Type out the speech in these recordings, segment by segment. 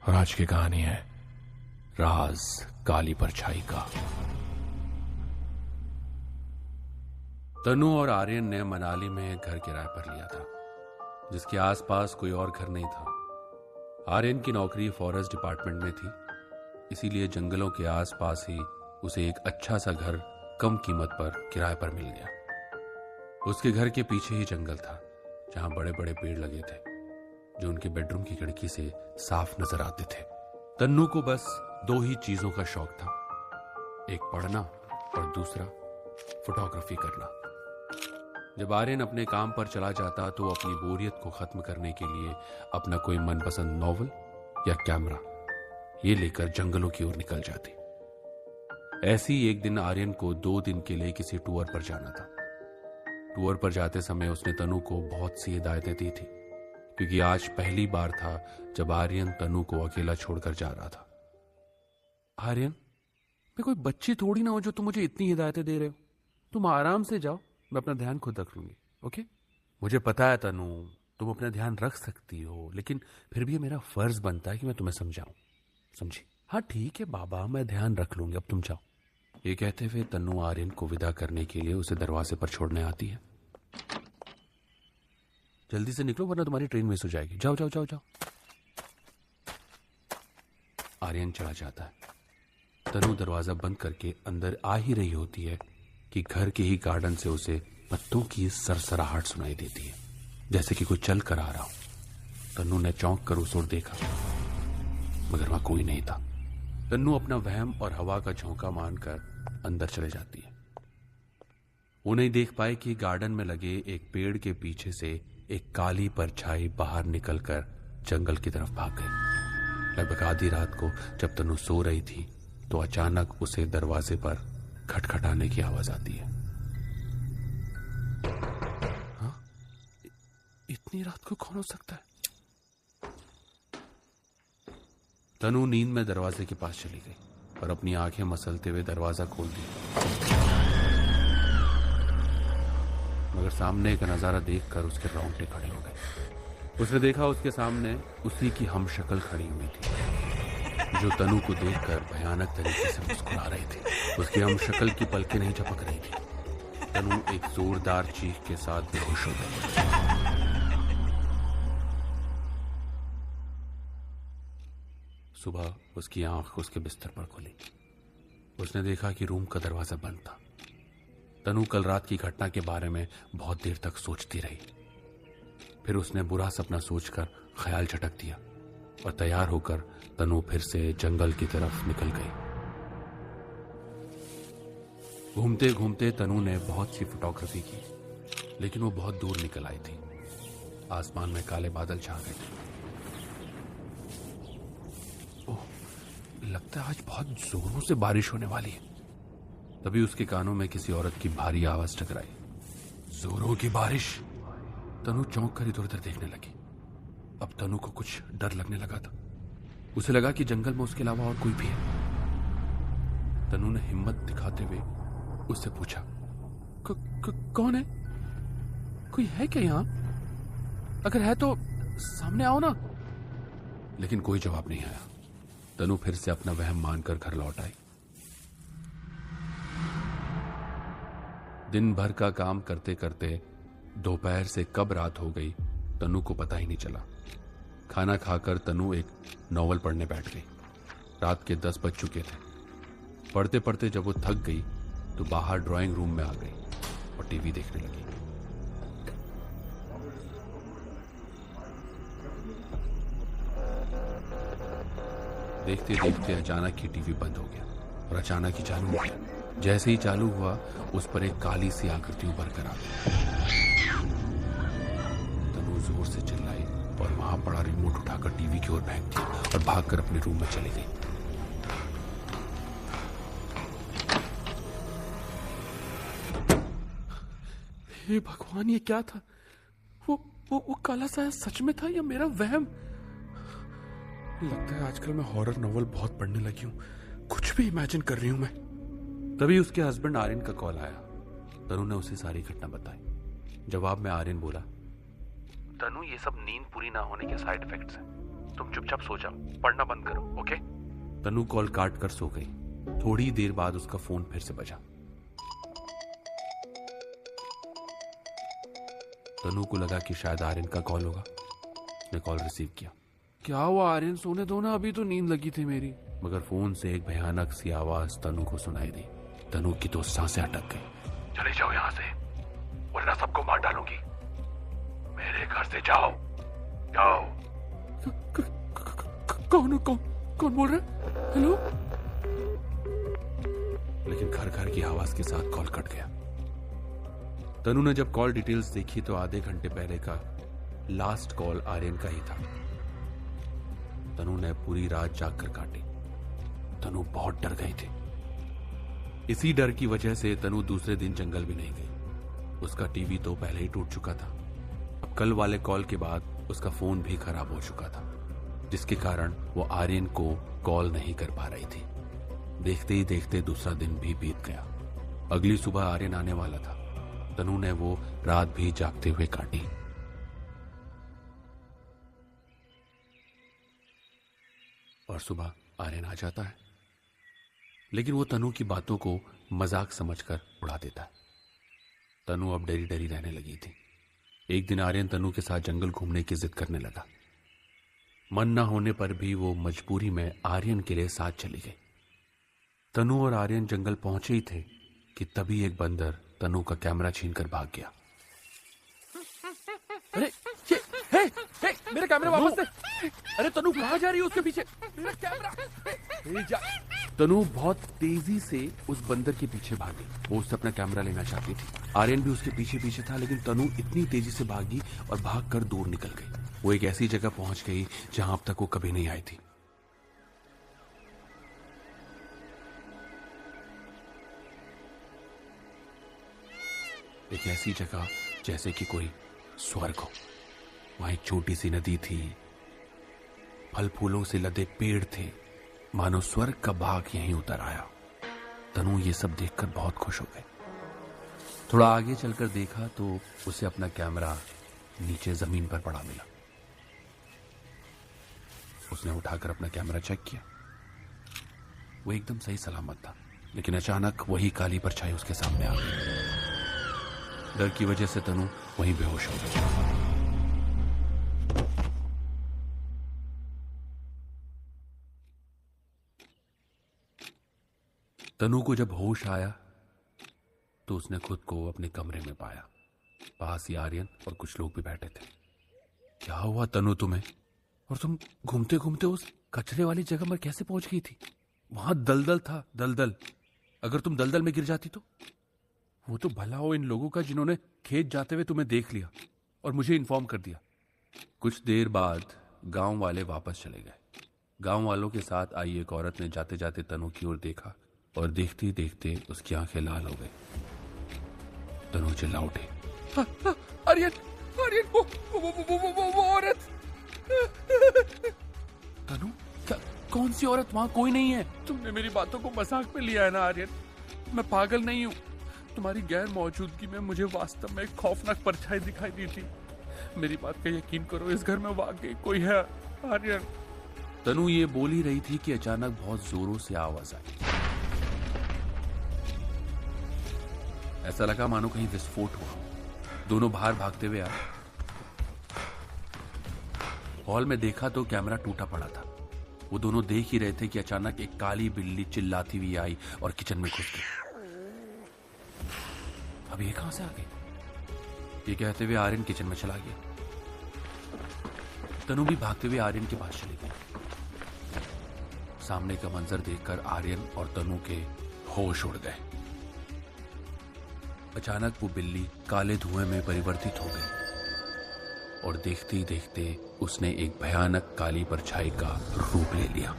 और आज की कहानी है राज काली परछाई का। तनु और आर्यन ने मनाली में एक घर किराए पर लिया था जिसके आसपास कोई और घर नहीं था। आर्यन की नौकरी फॉरेस्ट डिपार्टमेंट में थी, इसीलिए जंगलों के आसपास ही उसे एक अच्छा सा घर कम कीमत पर किराए पर मिल गया। उसके घर के पीछे ही जंगल था जहां बड़े बड़े पेड़ लगे थे जो उनके बेडरूम की खिड़की से साफ नजर आते थे। तन्नू को बस दो ही चीजों का शौक था, एक पढ़ना और दूसरा फोटोग्राफी करना। जब आर्यन अपने काम पर चला जाता तो वो अपनी बोरियत को खत्म करने के लिए अपना कोई मनपसंद नॉवल या कैमरा ये लेकर जंगलों की ओर निकल जाती। ऐसे ही एक दिन आर्यन को 2 दिन के लिए किसी टूर पर जाना था। टूर पर जाते समय उसने तनु को बहुत सी हिदायतें दी थी क्योंकि आज पहली बार था जब आर्यन तनु को अकेला छोड़कर जा रहा था। आर्यन, मैं कोई बच्ची थोड़ी ना हो जो तुम मुझे इतनी हिदायतें दे रहे हो। तुम आराम से जाओ, मैं अपना ध्यान खुद रख लूंगी, ओके? मुझे पता है तनु, तुम अपना ध्यान रख सकती हो, लेकिन फिर भी मेरा फर्ज बनता है कि मैं तुम्हें समझाऊं, समझी? हाँ ठीक है बाबा, मैं ध्यान रख लूंगी, अब तुम जाओ। ये कहते हुए तनु आर्यन को विदा करने के लिए उसे दरवाजे पर छोड़ने आती है। जल्दी से निकलो वरना तुम्हारी ट्रेन मिस हो जाएगी। जाओ जाओ जाओ जाओ। आर्यन चला जाता है। तनु दरवाजा बंद करके अंदर आ ही रही होती है कि घर के ही गार्डन से उसे पत्तों की सरसराहट सुनाई देती है, जैसे कि कोई चल कर आ रहा हो। तनु ने चौंक कर उस ओर देखा मगर वहां कोई नहीं था। तन्नू अपना वहम और हवा का झोंका मानकर अंदर चले जाती है। वो नहीं देख पाए कि गार्डन में लगे एक पेड़ के पीछे से एक काली परछाई बाहर निकलकर जंगल की तरफ भाग गई। लगभग आधी रात को जब तन्नू सो रही थी तो अचानक उसे दरवाजे पर खटखटाने की आवाज आती है। हाँ? इतनी रात को कौन हो सकता है? तनु नींद में दरवाजे के पास चली गई और अपनी आंखें मसलते हुए दरवाजा खोल दिया, मगर सामने का नजारा देखकर उसके रोंगटे खड़े हो गए। उसने देखा उसके सामने उसी की हमशक्ल खड़ी हुई थी जो तनु को देखकर भयानक तरीके से मुस्कुरा रही थी। उसकी हमशक्ल की पलकें नहीं झपक रही थी। तनु एक जोरदार चीख के साथ बेहोश हो गई। सुबह उसकी आंख उसके बिस्तर पर खुली। उसने देखा कि रूम का दरवाजा बंद था। तनु कल रात की घटना के बारे में बहुत देर तक सोचती रही। फिर उसने बुरा सपना सोचकर ख्याल झटक दिया और तैयार होकर तनु फिर से जंगल की तरफ निकल गई। घूमते घूमते तनु ने बहुत सी फोटोग्राफी की, लेकिन वो बहुत दूर निकल आई थी। आसमान में काले बादल छा गए थे। लगता है आज बहुत जोरों से बारिश होने वाली है। तभी उसके कानों में किसी औरत की भारी आवाज टकराई। जोरों की बारिश। तनु चौंक कर इधर उधर देखने लगी। अब तनु को कुछ डर लगने लगा था। उसे लगा कि जंगल में उसके अलावा और कोई भी है। तनु ने हिम्मत दिखाते हुए उससे पूछा, कौन है? कोई है क्या यहां? अगर है तो सामने आओ ना। लेकिन कोई जवाब नहीं आया। तनु फिर से अपना वहम मानकर घर लौट आई। दिन भर का काम करते करते दोपहर से कब रात हो गई तनु को पता ही नहीं चला। खाना खाकर तनु एक नॉवल पढ़ने बैठ गई। रात के 10 बज चुके थे। पढ़ते पढ़ते जब वो थक गई तो बाहर ड्राइंग रूम में आ गई और टीवी देखने लगी। देखते देखते अचानक ही टीवी बंद हो गया और अचानक ही चालू हो गया। जैसे ही चालू हुआ उस पर एक काली सी आकृति उभर कर आ गई। तनु जोर से चिल्लाई और वहां पड़ा रिमोट उठाकर टीवी की ओर फेंक दिया और भागकर अपने रूम में चली गई। हे भगवान, ये क्या था? वो काला साया सच में था या मेरा वहम? लगता है आजकल मैं हॉरर नॉवल बहुत पढ़ने लगी हूं। कुछ भी इमेजिन कर रही हूं मैं। तभी उसके हस्बैंड आर्यन का कॉल आया। तनु ने उसे सारी घटना बताई। जवाब में आर्यन बोला, तनु, ये सब नींद पूरी ना होने के साइड इफेक्ट्स हैं। तुम चुपचाप सो जाओ, पढ़ना बंद करो, ओके? तनु कॉल काट कर सो गई। थोड़ी देर बाद उसका फोन फिर से बजा। तनु को लगा कि शायद आर्यन का कॉल होगा। उसने कॉल रिसीव किया। क्या हुआ आर्यन, सोने दो ना, अभी तो नींद लगी थी मेरी। मगर फोन से एक भयानक सी आवाज तनु को सुनाई दी। तनु की तो सांसें अटक गई। चले जाओ यहाँ से, वरना सबको मार डालूंगी। मेरे घर से जाओ, जाओ। कौन बोल रहा है? हेलो? लेकिन घर घर की आवाज के साथ कॉल कट गया। तनु ने जब कॉल डिटेल्स देखी तो आधे घंटे पहले का लास्ट कॉल आर्यन का ही था। तनु ने पूरी रात जागकर काटी। तनु बहुत डर गई थी। इसी डर की वजह से तनु दूसरे दिन जंगल भी नहीं गई। उसका टीवी तो पहले ही टूट चुका था। अब कल वाले कॉल के बाद उसका फोन भी खराब हो चुका था, जिसके कारण वो आर्यन को कॉल नहीं कर पा रही थी। देखते ही देखते दूसरा दिन भी बीत गया। अगली सुबह आर्यन आने वाला था। तनु ने वो रात भी जागते हुए काटी। और सुबह आर्यन आ जाता है, लेकिन वो तनु की बातों को मजाक समझकर उड़ा देता है। तनु अब डरी डरी रहने लगी थी। एक दिन आर्यन तनु के साथ जंगल घूमने की जिद करने लगा। मन न होने पर भी वो मजबूरी में आर्यन के लिए साथ चली गई। तनु और आर्यन जंगल पहुंचे ही थे कि तभी एक बंदर तनु का कैमरा छीनकर भाग गया। अरे हे, मेरे कैमरे वापस दे। अरे तनु कहाँ जा रही है? उसके पीछे मेरा कैमरा। तनु बहुत तेजी से उस बंदर के पीछे भागी। वो उससे अपना कैमरा लेना चाहती थी। आर्यन भी उसके पीछे पीछे था, लेकिन तनु इतनी तेजी से भागी और भागकर दूर निकल गई। वो एक ऐसी जगह पहुंच गई जहां अब तक वो कभी नहीं आई थी। एक ऐसी जगह जैसे कि कोई स्वर्ग हो। वहां एक छोटी सी नदी थी, फल फूलों से लदे पेड़ थे, मानो स्वर्ग का भाग यहीं उतर आया। तनु ये सब देखकर बहुत खुश हो गई। थोड़ा आगे चलकर देखा तो उसे अपना कैमरा नीचे जमीन पर पड़ा मिला। उसने उठाकर अपना कैमरा चेक किया। वो एकदम सही सलामत था, लेकिन अचानक वही काली परछाई उसके सामने आ गई। डर की वजह से तनु वहीं बेहोश हो गई। तनु को जब होश आया तो उसने खुद को अपने कमरे में पाया। पास ही आर्यन और कुछ लोग भी बैठे थे। क्या हुआ तनु तुम्हें? और तुम घूमते घूमते उस कचरे वाली जगह पर कैसे पहुंच गई थी? वहां दलदल था, दलदल। अगर तुम दलदल में गिर जाती तो? वो तो भला हो इन लोगों का जिन्होंने खेत जाते हुए तुम्हें देख लिया और मुझे इन्फॉर्म कर दिया। कुछ देर बाद गांव वाले वापस चले गए। गांव वालों के साथ आई एक औरत ने जाते जाते तनु की ओर देखा और देखते देखते उसकी आंखें लाल हो गई। तनु चिल्ला उठी, आर्यन, आर्यन, वो औरत। तनु, कौन सी औरत? वहां कोई नहीं है। तुमने मेरी बातों को मजाक में लिया है ना आर्यन? मैं पागल नहीं हूं। तुम्हारी गैर मौजूदगी में मुझे वास्तव में एक खौफनाक परछाई दिखाई दी थी। मेरी बात का यकीन करो, इस घर में वाकई कोई है आर्यन। तनु ये बोल ही रही थी कि अचानक बहुत जोरों से आवाज आई। ऐसा लगा मानो कहीं विस्फोट हुआ। दोनों बाहर भागते हुए आए। हॉल में देखा तो कैमरा टूटा पड़ा था। वो दोनों देख ही रहे थे कि अचानक एक काली बिल्ली चिल्लाती हुई आई और किचन में घुस गई। अब ये कहां से आ गई? ये कहते हुए आर्यन किचन में चला गया। तनु भी भागते हुए आर्यन के पास चली गई। सामने का मंजर देखकर आर्यन और तनु के होश उड़ गए। अचानक वो बिल्ली काले धुएं में परिवर्तित हो गई और देखते ही देखते उसने एक भयानक काली परछाई का रूप ले लिया।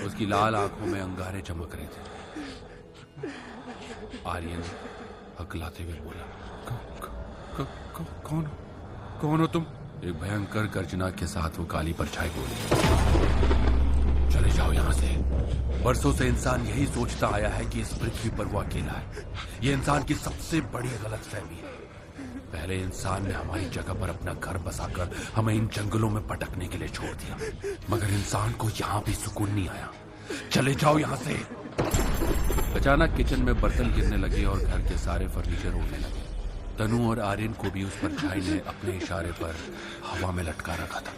उसकी लाल आंखों में अंगारे चमक रहे थे। आर्यन हकलाते हुए बोला, कौन हो तुम? एक भयंकर गर्जना के साथ वो काली परछाई बोली, चले जाओ यहाँ से। बरसों से इंसान यही सोचता आया है कि इस पृथ्वी पर वो अकेला है। ये इंसान की सबसे बड़ी गलतफहमी है। पहले इंसान ने हमारी जगह पर अपना घर बसाकर हमें इन जंगलों में भटकने के लिए छोड़ दिया, मगर इंसान को यहाँ भी सुकून नहीं आया। चले जाओ यहाँ से। अचानक किचन में बर्तन गिरने लगे और घर के सारे फर्नीचर उड़ने लगे। तनु और आर्यन को भी उस परछाई ने अपने इशारे पर हवा में लटका रखा था।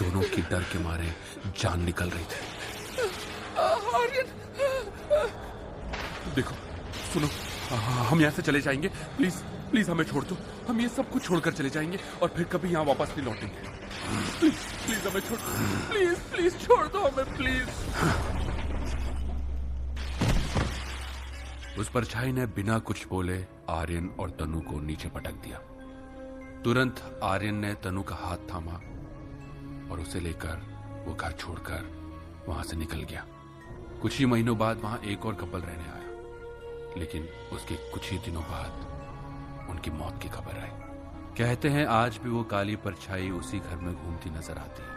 दोनों की डर के मारे जान निकल रही थी। आर्यन, देखो, सुनो, हम यहाँ से चले जाएंगे। प्लीज प्लीज हमें छोड़ दो। हम ये सब कुछ छोड़कर चले जाएंगे और फिर कभी यहाँ वापस नहीं लौटेंगे। प्लीज प्लीज हमें छोड़ दो। प्लीज प्लीज छोड़ दो हमें, प्लीज। उस परछाई ने बिना कुछ बोले आर्यन और तनु को नीचे पटक दिया। तुरंत आर्यन ने तनु का हाथ थामा और उसे लेकर वो घर छोड़कर वहां से निकल गया। कुछ ही महीनों बाद वहां एक और कपल रहने आया, लेकिन उसके कुछ ही दिनों बाद उनकी मौत की खबर आई। कहते हैं आज भी वो काली परछाई उसी घर में घूमती नजर आती है।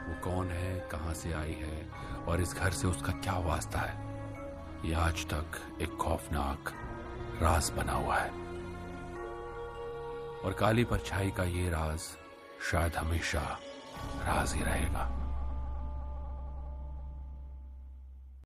वो कौन है, कहां से आई है और इस घर से उसका क्या वास्ता है, ये आज तक एक खौफनाक राज बना हुआ है। और काली परछाई का ये राज शायद हमेशा राज ही रहेगा।